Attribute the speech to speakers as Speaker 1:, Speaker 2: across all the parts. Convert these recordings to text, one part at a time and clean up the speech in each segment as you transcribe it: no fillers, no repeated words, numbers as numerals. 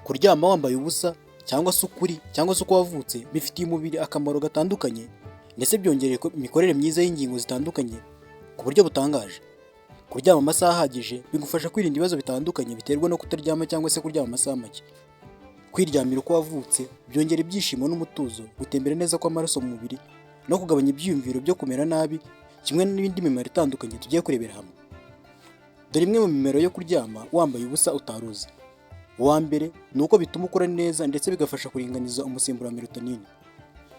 Speaker 1: Kuryama wambaye ubusa cyangwa se ukuri cyangwa se uko wavutse bifitiye umubiri akamaro gatandukanye ndetse byongereye imikorere myiza y'ingingo zitandukanye ku buryo butangaje. Kuryama amasaha ahagije bigufasha kwirinda ibibazo bitandukanye biterwa no kutaryama cyangwa se kuryama amasaha make. Kwiryamira uko wavutse byongera ibyishimo n'umutuzo, gutembera neza kw'amaraso mu mubiri no kugabanya ibyiyumviro byo kumera nabi, kimwe n'ibindi mimaro itandukanye tugiye kurebera hamwe. Dore imwe mu mimaro yo kuryama wambaye ubusa utaruzi. Uwa mbere ni uko bituma ukura neza ndetse bigafasha kuringaniza umusemburo wa melatonine.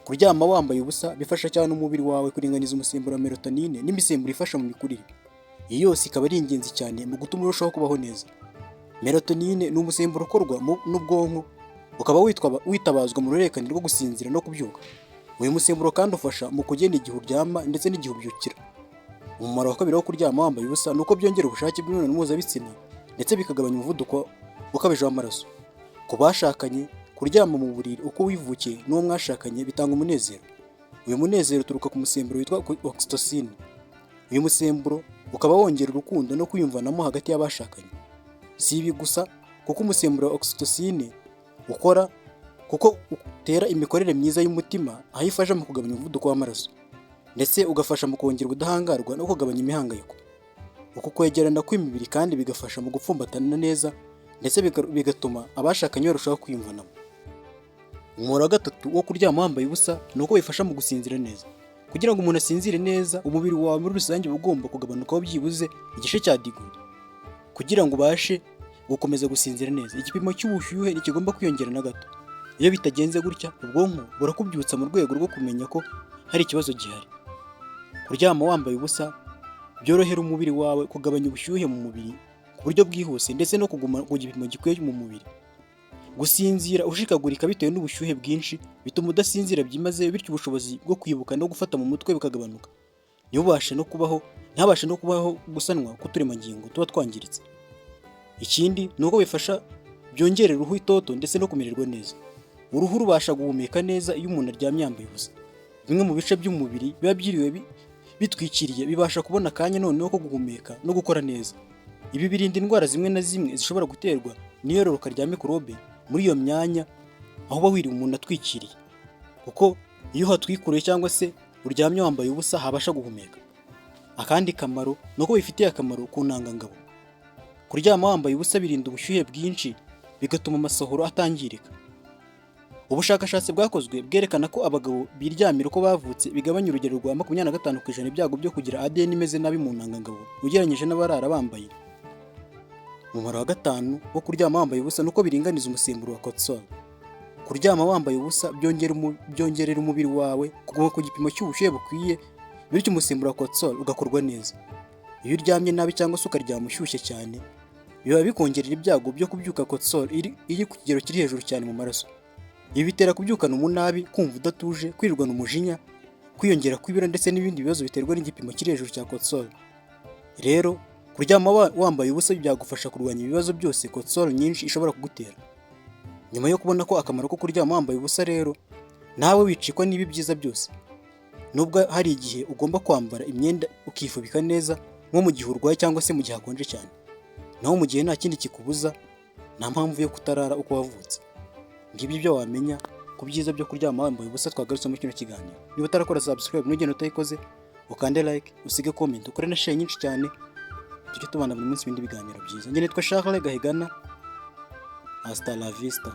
Speaker 1: Kuryama wambaye ubusa bifasha cyane umubiri wawe kuringaniza umusemburo wa melatonine n'imisemburo ifasha mu mikurire. Iyi yose ikaba ari ingenzi cyane mu gutuma urushaho kubaho neza. Melatonine ni umusemburo ukorwa n'ubwonko, ukaba witabazwa mu ruhererekane rwo gusinzira no kubyuka. Uyu musemburo kandi ufasha mu kugena igihe uryama ndetse n'igihe ubyukira. Umumaro wa kabiri wo kuryama wambaye ubusa ni uko byongera ubushake bw'imibonano mpuzabitsina ndetse bikagabanya umuvuduko ukabije w'amaraso. Ku bashakanye, kuryama mu buriri uko wivukiye n'uwo mwashakanye bitanga umunezero. Uyu munezero uturuka ku musemburo witwa oxytocin. Uyu musemburo ukaba wongera urukundo no kwiyumvanamo hagati y'abashakanye. Si ibi gusa kuko umusemburo wa oxytocin ukora kuko utera imikorere myiza y'umutima, aho ifasha mu kugabanya umuvuduko w'amaraso ndetse ugafasha mu kongera ubudahangarwa no kugabanya imihangayiko. Uku kwegerana kw'imibiri kandi bigafasha mu gupfumbatana neza ndetse bigatuma abashakanye barushaho kwiyumvanamo. Umumaro wa gatatu wo kuryama wambaye ubusa ni uko bifasha mu gusinzira neza. Kugira ngo umuntu asinzire neza, umubiri wawe muri rusange uba ugomba kugabanukaho byibuze igice cya diguri kugira ngo ubashe gukomeza gusinzira neza. Igipimo cy'ubushyuhe ntikigomba kwiyongera na gato. Iyo bitagenze gutya, ubwonko burakubyutsa mu rwego rwo kumenya ko hari ikibazo gihari. Kuryama wambaye ubusa byorohera umubiri wawe kugabanya ubushyuhe mu mubiri ku buryo bwihuse ndetse no kuguma ku gipimo gikwiye mu mubiri. Gusinzira ushikagurika bitewe n'ubushyuhe bwinshi bituma udasinzira byimazeyo, bityo ubushobozi bwo kwibuka no gufata mu mutwe bukagabanuka. Ntabashe no kubaho gusanwa k'uturemangingo tuba twangiritse. Ikindi ni uko bifasha byongerera uruhu itoto ndetse no kumererwa neza. Uruhu rubasha guhumeka neza iyo umuntu aryamye yambaye ubusa. Bimwe mu bice by'umubiri biba byiriwe bitwikiriye bibasha kubona akanya noneho ko guhumeka no gukora neza. Ibi birinda indwara zimwe na zimwe zishobora guterwa n'iyororoka rya mikorobe muri iyo myanya aho uba wiriwe umuntu atwikiriye, kuko iyo hatwikuruye cyangwa se uryamye wambaye ubusa habasha guhumeka. Akandi kamaro ni uko bifitiye akamaro ku ntangangabo. Kuryama wambaye ubusa birinda ubushyuhe bwinshi bigatuma amasohoro atangirika. Ubushakashatsi bwakozwe bwerekana ko abagabo biryamira uko bavutse bigabanya urugero rwa 25% ibyago byo kugira ADN imeze nabi mu ntangangabo ugereranyije n'abarara bambaye. Umumaro wa gatanu wo kuryama wambaye ubusa nuko biringaniza umusemburo wa cortisol. Kuryama wambaye ubusa byongerera umubiri wawe kuguma ku gipimo cy'ubushyuhe bukwiye, bityo umusemburo wa cortisol ugakorwa neza. Iyo uryamye nabi cyangwa se ukaryama ushyushye cyane, biba bikongerera ibyago byo kubyuka cortisol iri ku kigero kiri hejuru cyane mu maraso. Ibi bitera kubyukana umunabi, kumva udatuje, kwirirwana umujinya, kwiyongera kw'ibiro ndetse n'ibindi bibazo biterwa n'igipimo kiri hejuru cya cortisol. Rero kuryama wambaye ubusa byagufasha kurwanya ibibazo byose cortisol nyinshi ishobora kugutera. Nyuma yo kubona ko akamaro ko kuryama wambaye ubusa rero, nawe wicikwa n'ibi byiza byose. Nubwo hari igihe ugomba kwambara imyenda ukifubika neza nko mu gihe urwaye cyangwa se mu gihe hakonje cyane. Naho mu gihe nta kindi kikubuza, nta mpamvu yo kutarara uko wavutse. Ngibyo ibyo wamenya ku byiza byo kuryama wambaye ubusa twagarutse muri kino kiganiro. Niba utarakora subscribe n'ugenda utayikoze, ukande like, usige comment, ukore na share nyinshi cyane. Tujye tubana buri munsi ibindi biganiro byiza. Njye nitwa Charles Gahigana. Hasta la vista.